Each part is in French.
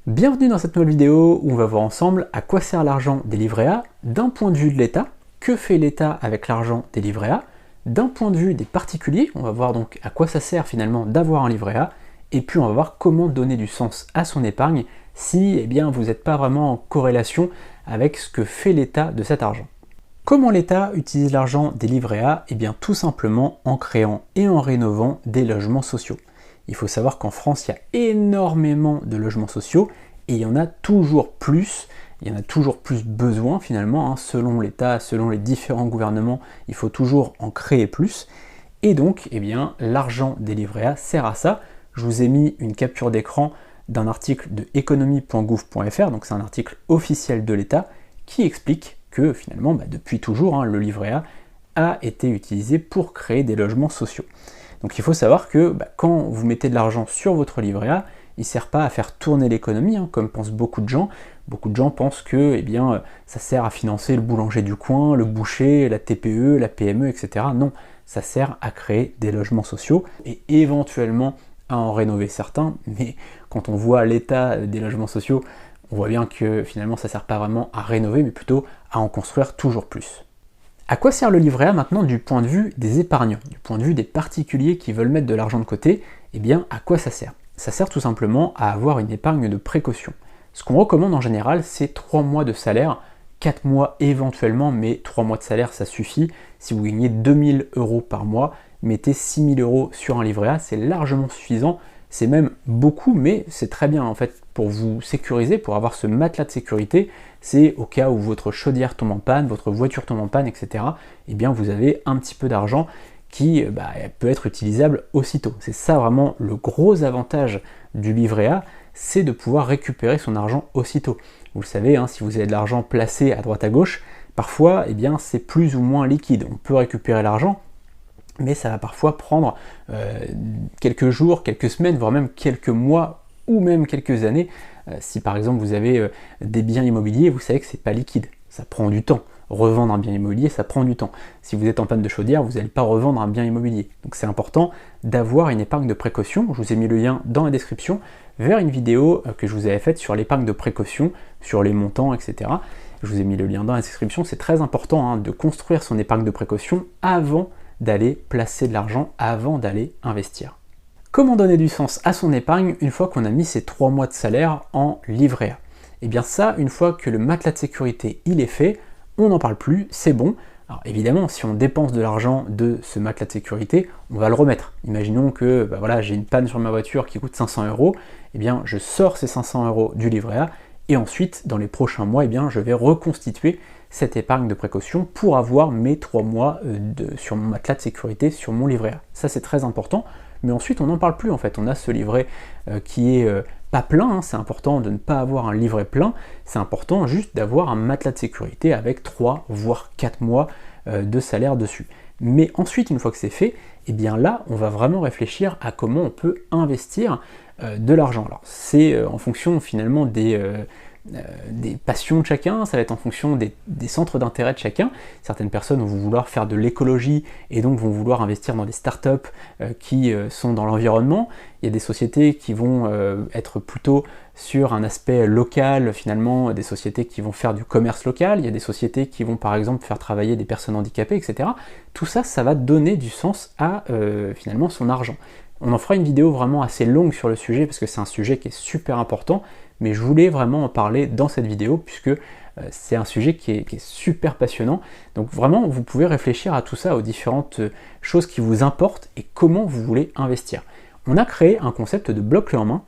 Bienvenue dans cette nouvelle vidéo où on va voir ensemble à quoi sert l'argent des livrets A d'un point de vue de l'État, que fait l'État avec l'argent des livrets A, d'un point de vue des particuliers, on va voir donc à quoi ça sert finalement d'avoir un livret A, et puis on va voir comment donner du sens à son épargne si vous n'êtes pas vraiment en corrélation avec ce que fait l'État de cet argent. Comment l'État utilise l'argent des livrets A? Tout simplement en créant et en rénovant des logements sociaux. Il faut savoir qu'en France, il y a énormément de logements sociaux et il y en a toujours plus. Il y en a toujours plus besoin finalement, selon l'État, selon les différents gouvernements, il faut toujours en créer plus. Et donc, l'argent des livrets A sert à ça. Je vous ai mis une capture d'écran d'un article de economie.gouv.fr, donc c'est un article officiel de l'État qui explique que finalement, depuis toujours, le livret A été utilisé pour créer des logements sociaux. Donc il faut savoir que quand vous mettez de l'argent sur votre livret A, il ne sert pas à faire tourner l'économie, comme pensent beaucoup de gens. Beaucoup de gens pensent que ça sert à financer le boulanger du coin, le boucher, la TPE, la PME, etc. Non, ça sert à créer des logements sociaux et éventuellement à en rénover certains. Mais quand on voit l'état des logements sociaux, on voit bien que finalement ça ne sert pas vraiment à rénover, mais plutôt à en construire toujours plus. À quoi sert le livret A maintenant du point de vue des épargnants, du point de vue des particuliers qui veulent mettre de l'argent de côté? À quoi ça sert? Ça sert tout simplement à avoir une épargne de précaution. Ce qu'on recommande en général, c'est 3 mois de salaire, 4 mois éventuellement, mais 3 mois de salaire, ça suffit. Si vous gagnez 2000 € par mois, mettez 6000 € sur un livret A, c'est largement suffisant. C'est même beaucoup, mais c'est très bien en fait pour vous sécuriser, pour avoir ce matelas de sécurité. C'est au cas où votre chaudière tombe en panne, votre voiture tombe en panne, etc. Vous avez un petit peu d'argent qui peut être utilisable aussitôt. C'est ça vraiment le gros avantage du livret A, c'est de pouvoir récupérer son argent aussitôt. Vous le savez, si vous avez de l'argent placé à droite à gauche, parfois c'est plus ou moins liquide. On peut récupérer l'argent, mais ça va parfois prendre quelques jours, quelques semaines, voire même quelques mois ou même quelques années. Si par exemple vous avez des biens immobiliers, vous savez que c'est pas liquide, ça prend du temps. Revendre un bien immobilier, ça prend du temps. Si vous êtes en panne de chaudière, vous n'allez pas revendre un bien immobilier. Donc c'est important d'avoir une épargne de précaution. Je vous ai mis le lien dans la description vers une vidéo que je vous avais faite sur l'épargne de précaution, sur les montants, etc. Je vous ai mis le lien dans la description. C'est très important de construire son épargne de précaution avant d'aller placer de l'argent, avant d'aller investir. Comment donner du sens à son épargne une fois qu'on a mis ses 3 mois de salaire en livret A? Ça, une fois que le matelas de sécurité il est fait, on n'en parle plus, c'est bon. Alors évidemment, si on dépense de l'argent de ce matelas de sécurité, on va le remettre. Imaginons que j'ai une panne sur ma voiture qui coûte 500 €, je sors ces 500 € du livret A, et ensuite, dans les prochains mois, je vais reconstituer cette épargne de précaution pour avoir mes 3 mois sur mon matelas de sécurité, sur mon livret A. Ça c'est très important, mais ensuite on n'en parle plus en fait. On a ce livret qui est pas plein, c'est important de ne pas avoir un livret plein, c'est important juste d'avoir un matelas de sécurité avec 3 voire 4 mois de salaire dessus. Mais ensuite, une fois que c'est fait, là on va vraiment réfléchir à comment on peut investir de l'argent. Alors c'est en fonction finalement des passions de chacun, ça va être en fonction des centres d'intérêt de chacun. Certaines personnes vont vouloir faire de l'écologie et donc vont vouloir investir dans des startups qui sont dans l'environnement. Il y a des sociétés qui vont être plutôt sur un aspect local, finalement, des sociétés qui vont faire du commerce local, il y a des sociétés qui vont par exemple faire travailler des personnes handicapées, etc. Tout ça, ça va donner du sens à finalement son argent. On en fera une vidéo vraiment assez longue sur le sujet parce que c'est un sujet qui est super important, mais je voulais vraiment en parler dans cette vidéo puisque c'est un sujet qui est super passionnant. Donc vraiment, vous pouvez réfléchir à tout ça, aux différentes choses qui vous importent et comment vous voulez investir. On a créé un concept de bloc clé en main.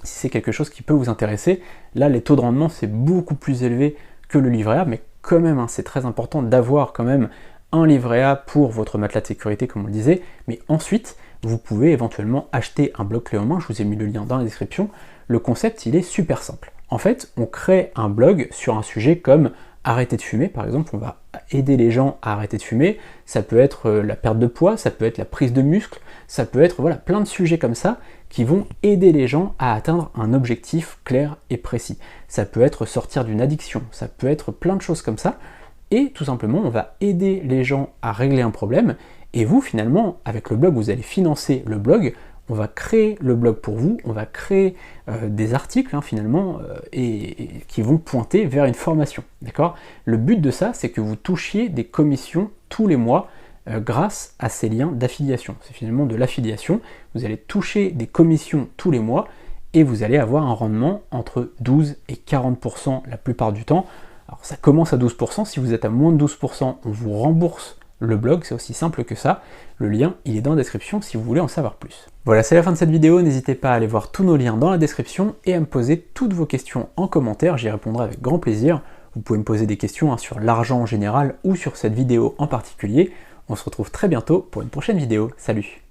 Si c'est quelque chose qui peut vous intéresser, là les taux de rendement c'est beaucoup plus élevé que le livret A, mais quand même, c'est très important d'avoir quand même un livret A pour votre matelas de sécurité comme on le disait, mais ensuite vous pouvez éventuellement acheter un bloc clé en main, je vous ai mis le lien dans la description. Le concept il est super simple. En fait, on crée un blog sur un sujet comme arrêter de fumer, par exemple, on va aider les gens à arrêter de fumer, ça peut être la perte de poids, ça peut être la prise de muscle, ça peut être plein de sujets comme ça qui vont aider les gens à atteindre un objectif clair et précis. Ça peut être sortir d'une addiction, ça peut être plein de choses comme ça, et tout simplement on va aider les gens à régler un problème, et vous finalement, avec le blog, vous allez financer le blog on va créer le blog pour vous, on va créer des articles finalement et qui vont pointer vers une formation. D'accord ? Le but de ça, c'est que vous touchiez des commissions tous les mois grâce à ces liens d'affiliation. C'est finalement de l'affiliation. Vous allez toucher des commissions tous les mois et vous allez avoir un rendement entre 12 et 40% la plupart du temps. Alors ça commence à 12%, si vous êtes à moins de 12%, on vous rembourse le blog, c'est aussi simple que ça. Le lien, il est dans la description si vous voulez en savoir plus. Voilà, c'est la fin de cette vidéo, n'hésitez pas à aller voir tous nos liens dans la description et à me poser toutes vos questions en commentaire, j'y répondrai avec grand plaisir. Vous pouvez me poser des questions sur l'argent en général ou sur cette vidéo en particulier. On se retrouve très bientôt pour une prochaine vidéo. Salut!